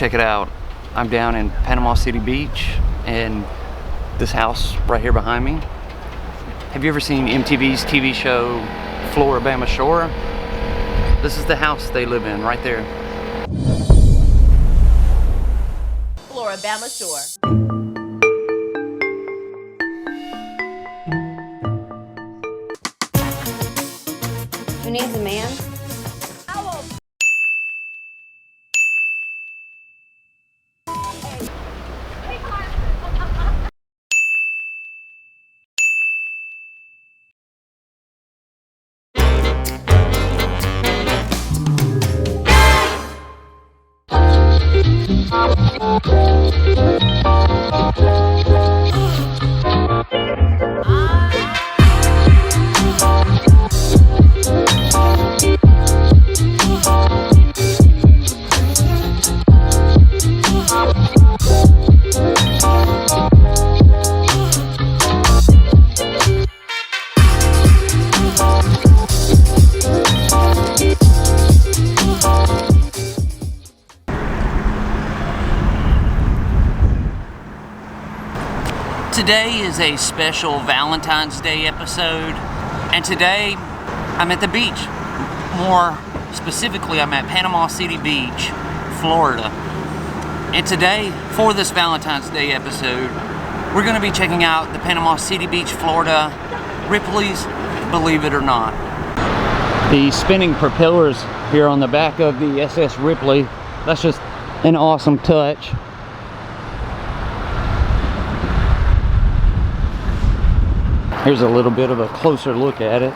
check it out. I'm down in Panama City Beach, and this house right here behind me. Have you ever seen MTV's TV show Floribama Shore? This is the house they live in right there. Floribama Shore. Who needs a man? Today is a special Valentine's Day episode, and today I'm at the beach. More specifically, I'm at Panama City Beach, Florida. And today, for this Valentine's Day episode, we're going to be checking out the Panama City Beach, Florida, Ripley's Believe It or Not. The spinning propellers here on the back of the SS Ripley, that's just an awesome touch. Here's a little bit of a closer look at it.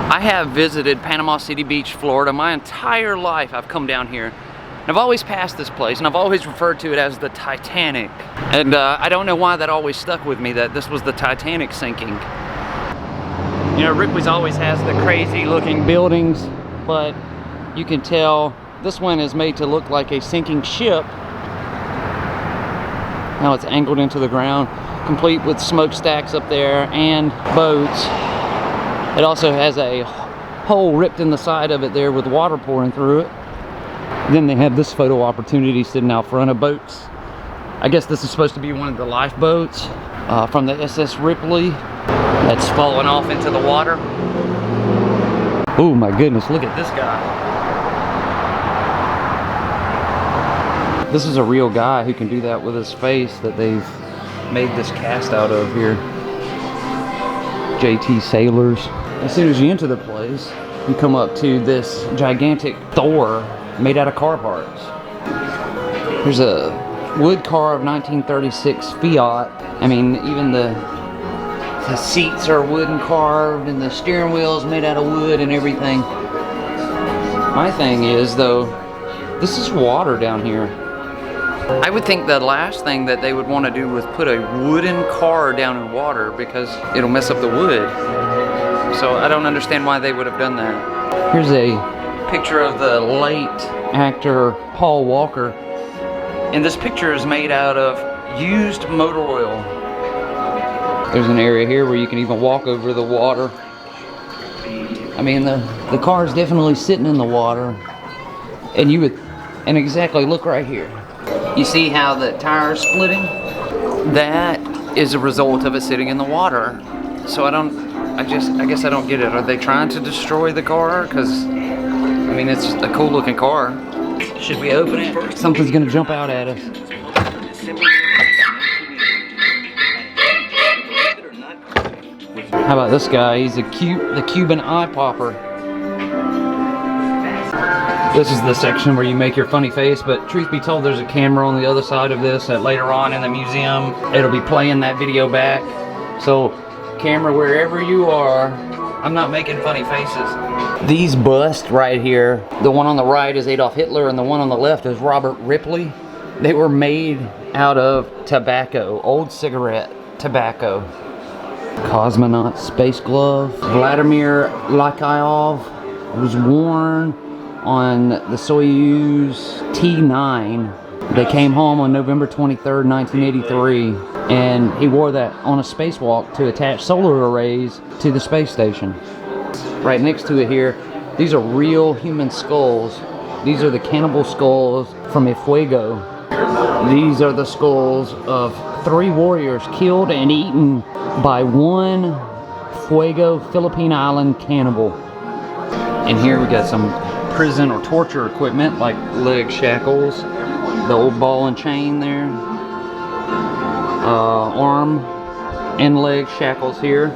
I have visited Panama City Beach, Florida my entire life. I've come down here and I've always passed this place, and I've always referred to it as the Titanic. And I don't know why that always stuck with me, that this was the Titanic sinking. You know, Ripley's always has the crazy looking buildings, but you can tell this one is made to look like a sinking ship. Now it's angled into the ground, complete with smokestacks up there and boats. It also has a hole ripped in the side of it there with water pouring through it. Then they have this photo opportunity sitting out front of boats. I guess this is supposed to be one of the lifeboats from the SS Ripley that's fallen off into the water. Oh my goodness, look at this guy. This is a real guy who can do that with his face that they've made this cast out of here. JT Sailors. As soon as you enter the place, you come up to this gigantic Thor made out of car parts. There's a wood car of 1936 Fiat. I mean, even the seats are wooden carved, and the steering wheel's made out of wood and everything. My thing is, though, this is water down here. I would think the last thing that they would want to do was put a wooden car down in water, because it'll mess up the wood. So I don't understand why they would have done that. Here's a picture of the late actor Paul Walker. And this picture is made out of used motor oil. There's an area here where you can even walk over the water. I mean, the car is definitely sitting in the water. And exactly, look right here. You see how the tire's splitting? That is a result of it sitting in the water. So I guess I don't get it. Are they trying to destroy the car? Because, I mean, it's a cool looking car. Should we open it? Something's gonna jump out at us. How about this guy? He's the Cuban eye popper. This is the section where you make your funny face, but truth be told, there's a camera on the other side of this that later on in the museum, it'll be playing that video back. So, camera, wherever you are, I'm not making funny faces. These busts right here, the one on the right is Adolf Hitler and the one on the left is Robert Ripley. They were made out of tobacco, old cigarette tobacco. Cosmonaut space glove. Vladimir Lakhayev was worn on the Soyuz T9. They came home on November 23rd, 1983, and he wore that on a spacewalk to attach solar arrays to the space station. Right next to it here, these are real human skulls These are the Cannibal Skulls from a Fuego. These are the skulls of 3 warriors killed and eaten by one Fuego Philippine Island cannibal. And here we got some prison or torture equipment like leg shackles, the old ball and chain there, arm and leg shackles here,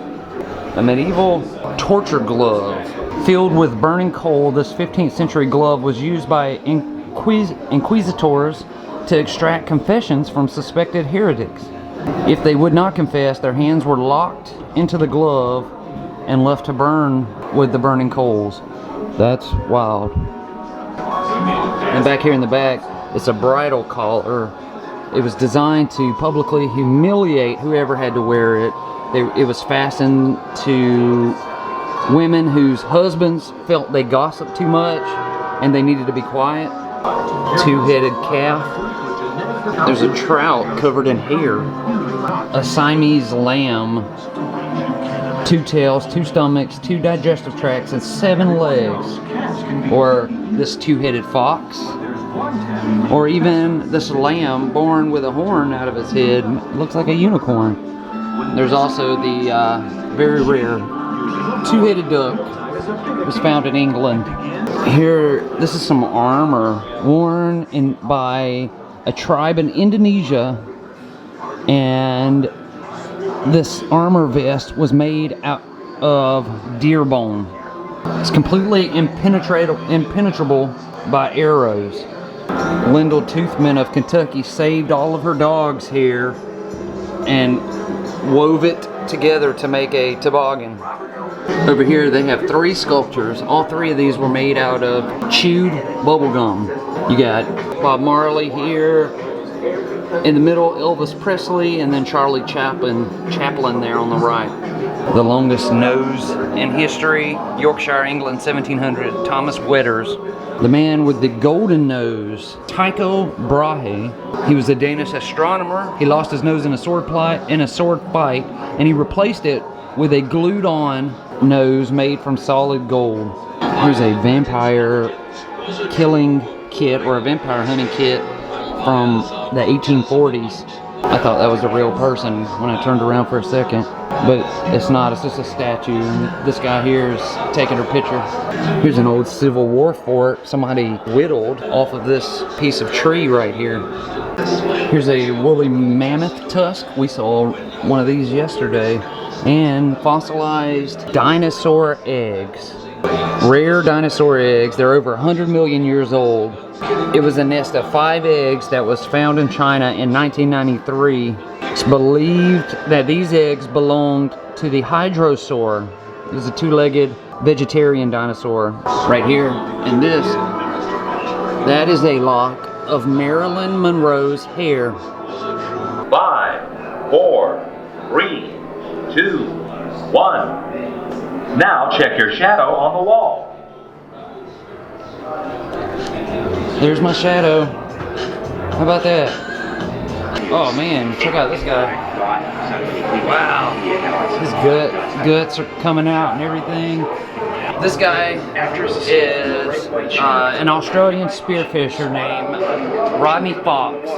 a medieval torture glove filled with burning coal. This 15th century glove was used by inquisitors to extract confessions from suspected heretics. If they would not confess, their hands were locked into the glove and left to burn with the burning coals. That's wild. And back here in the back, it's a bridal collar. It was designed to publicly humiliate whoever had to wear it. It was fastened to women whose husbands felt they gossiped too much and they needed to be quiet. 2-headed calf. There's a trout covered in hair. A Siamese lamb. 2 tails, 2 stomachs, 2 digestive tracts, and 7 legs. Or this 2-headed fox. Or even this lamb born with a horn out of its head. Looks like a unicorn. There's also the very rare 2-headed duck. It was found in England. Here, this is some armor worn by a tribe in Indonesia, and this armor vest was made out of deer bone. It's completely impenetrable by arrows. Lyndall Toothman of Kentucky saved all of her dog's hair and wove it together to make a toboggan. Over here they have 3 sculptures. All 3 of these were made out of chewed bubblegum. You got Bob Marley here. In the middle, Elvis Presley, and then Charlie Chaplin there on the right. The longest nose in history, Yorkshire, England, 1700, Thomas Wetters. The man with the golden nose, Tycho Brahe. He was a Danish astronomer. He lost his nose in a sword fight, and he replaced it with a glued-on nose made from solid gold. Here's a vampire killing kit, or a vampire hunting kit from the 1840s. I thought that was a real person when I turned around for a second, but it's not. It's just a statue, and this guy here is taking her picture. Here's an old Civil War fort somebody whittled off of this piece of tree right here. Here's a woolly mammoth tusk. We saw one of these yesterday. And fossilized dinosaur eggs. Rare dinosaur eggs. They're over 100 million years old. It was a nest of 5 eggs that was found in China in 1993. It's believed that these eggs belonged to the Hydrosaur. It was a 2-legged vegetarian dinosaur. Right here, and this, that is a lock of Marilyn Monroe's hair. 5, 4, 3, 2, 1. Now check your shadow on the wall. There's my shadow. How about that? Oh man, check out this guy. Wow. His guts are coming out and everything. This guy is an Australian spearfisher named Rodney Fox.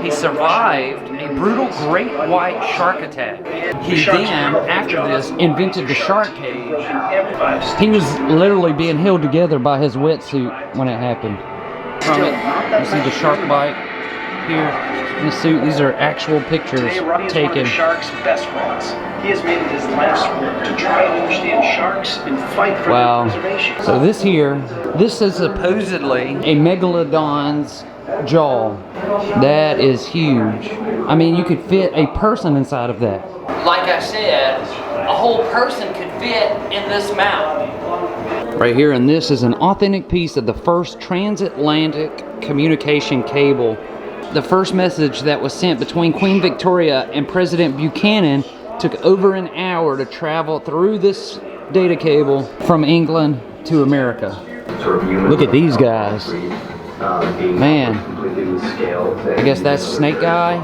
He survived a brutal great white shark attack. He then, after this, invented the shark cage. He was literally being held together by his wetsuit when it happened. From it, you see the shark bite here in the suit. These are actual pictures taken. Shark's best friends. He has made it his life's work to try and understand sharks and fight for their preservation. So this is supposedly a megalodon's jaw. That is huge. I mean, you could fit a person inside of that. Like I said, a whole person could fit in this mouth. Right here, and this is an authentic piece of the first transatlantic communication cable. The first message that was sent between Queen Victoria and President Buchanan took over an hour to travel through this data cable from England to America. Look at these guys. Man, I guess that's Snake Guy.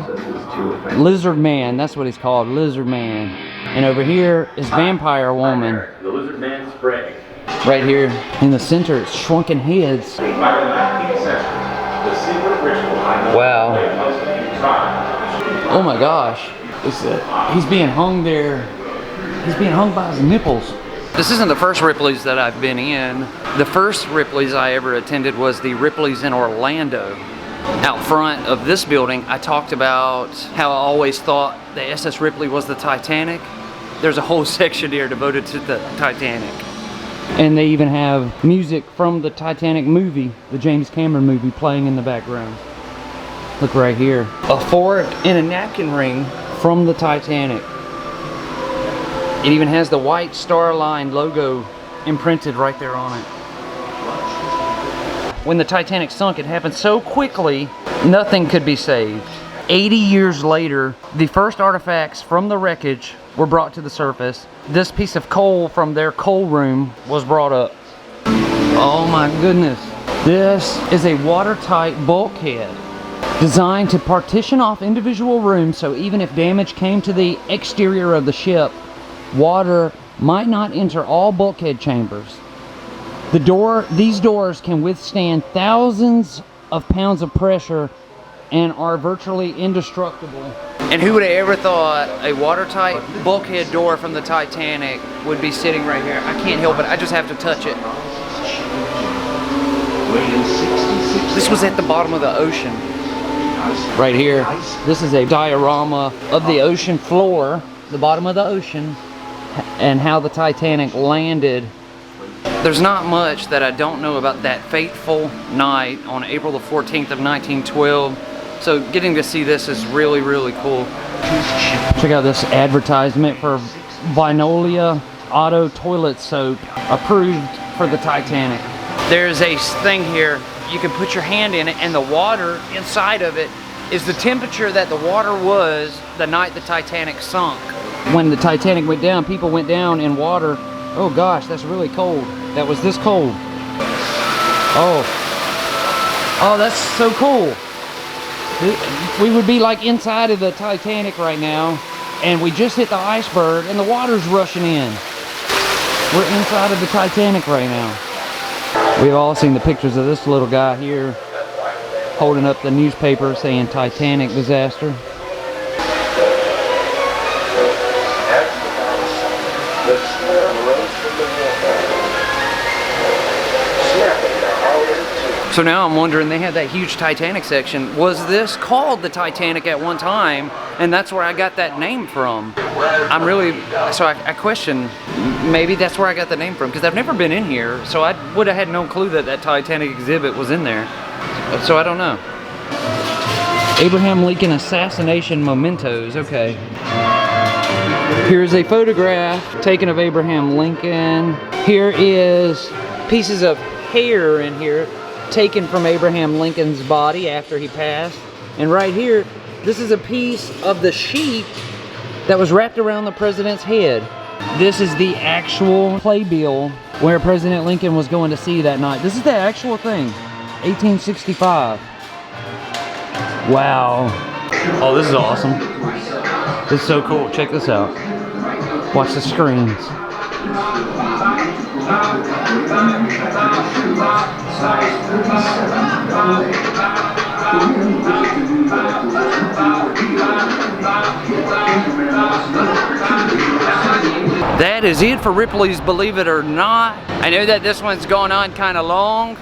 Lizard Man, that's what he's called, Lizard Man. And over here is Vampire Woman. The Lizard Man spray. Right here in the center, it's shrunken heads. By the 19th century, the secret ritual behind the Wow. must be tried. Oh my gosh. He's being hung there. He's being hung by his nipples. This isn't the first Ripley's that I've been in. The first Ripley's I ever attended was the Ripley's in Orlando. Out front of this building, I talked about how I always thought the SS Ripley was the Titanic. There's a whole section here devoted to the Titanic. And they even have music from the Titanic movie, the James Cameron movie, playing in the background. Look right here. A fork and a napkin ring from the Titanic. It even has the white Star Line logo imprinted right there on it. When the Titanic sunk, it happened so quickly, nothing could be saved. 80 years later, the first artifacts from the wreckage were brought to the surface. This piece of coal from their coal room was brought up. Oh my goodness. This is a watertight bulkhead designed to partition off individual rooms so even if damage came to the exterior of the ship, water might not enter all bulkhead chambers. These doors can withstand thousands of pounds of pressure and are virtually indestructible. And who would have ever thought a watertight bulkhead door from the Titanic would be sitting right here? I can't help it, I just have to touch it. This was at the bottom of the ocean. Right here, this is a diorama of the ocean floor, the bottom of the ocean, and how the Titanic landed. There's not much that I don't know about that fateful night on April the 14th of 1912. So getting to see this is really, really cool. Check out this advertisement for Vinolia Auto Toilet Soap, approved for the Titanic. There's a thing here, you can put your hand in it and the water inside of it is the temperature that the water was the night the Titanic sunk. When the Titanic went down, people went down in water. Oh gosh, that's really cold. That was this cold. Oh, that's so cool. We would be like inside of the Titanic right now, and we just hit the iceberg and the water's rushing in. We're inside of the Titanic right now. We've all seen the pictures of this little guy here holding up the newspaper saying Titanic disaster. So now I'm wondering, they had that huge Titanic section. Was this called the Titanic at one time? And that's where I got that name from. I question, maybe that's where I got the name from, because I've never been in here, so I would have had no clue that that Titanic exhibit was in there. So I don't know. Abraham Lincoln Assassination Mementos, okay. Here's a photograph taken of Abraham Lincoln. Here is pieces of hair in here taken from Abraham Lincoln's body after he passed. And right here, this is a piece of the sheet that was wrapped around the president's head. This is the actual playbill where President Lincoln was going to sea that night. This is the actual thing, 1865. Wow. Oh, this is awesome. This is so cool. Check this out. Watch the screens. That is it for Ripley's Believe It or Not. I know that this one's going on kind of long,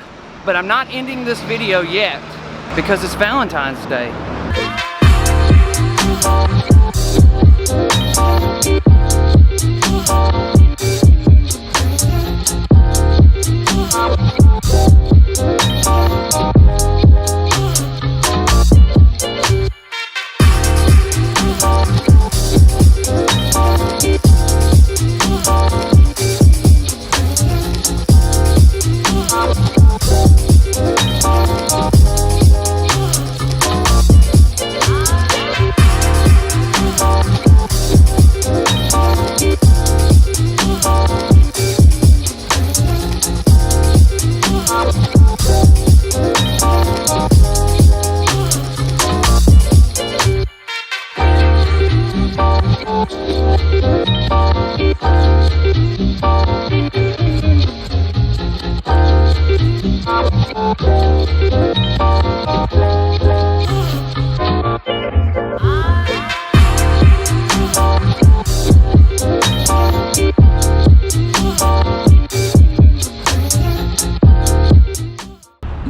but I'm not ending this video yet because it's Valentine's Day.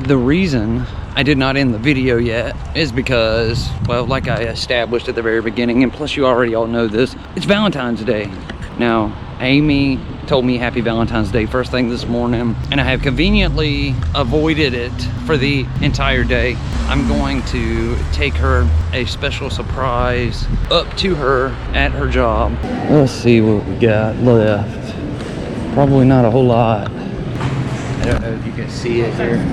The reason I did not end the video yet is because, well, like I established at the very beginning, and plus you already all know this, it's Valentine's Day. Now, Amy told me happy Valentine's Day first thing this morning, and I have conveniently avoided it for the entire day. I'm going to take her a special surprise up to her at her job. Let's see what we got left. Probably not a whole lot. I don't know if you can see it here.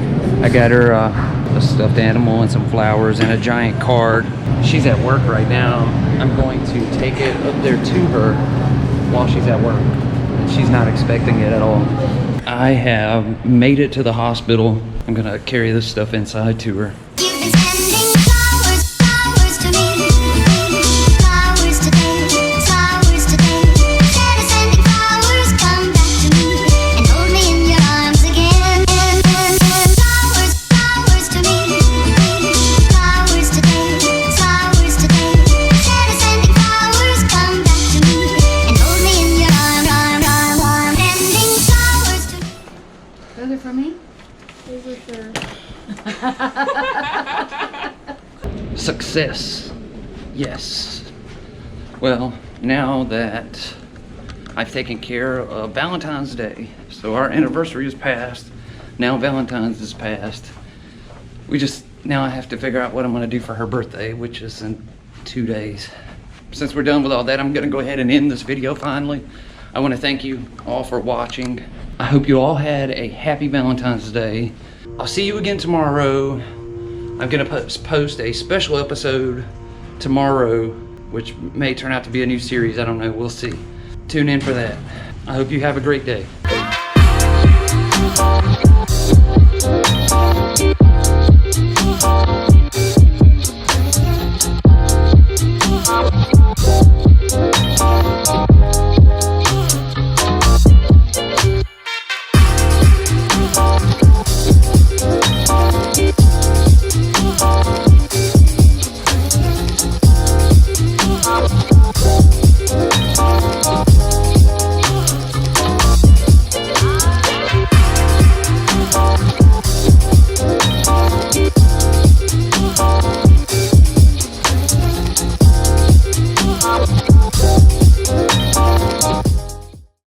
I got her a stuffed animal and some flowers and a giant card. She's at work right now. I'm going to take it up there to her while she's at work. She's not expecting it at all. I have made it to the hospital. I'm gonna carry this stuff inside to her. You've been sending flowers, flowers to me. Flowers today, flowers today. Instead of sending flowers, come back to me and hold me in your arms again. Flowers, flowers to me. Flowers today, flowers today. Instead of sending flowers, come back to me and hold me in your arms. Sending flowers to me. Those are for me? Those are for... Success. Yes. Well, now that I've taken care of Valentine's Day, so our anniversary is past, now Valentine's is past, now I have to figure out what I'm going to do for her birthday, which is in 2 days. Since we're done with all that, I'm going to go ahead and end this video finally. I want to thank you all for watching. I hope you all had a happy Valentine's Day. I'll see you again tomorrow. I'm gonna post a special episode tomorrow, which may turn out to be a new series. I don't know, we'll see. Tune in for that. I hope you have a great day.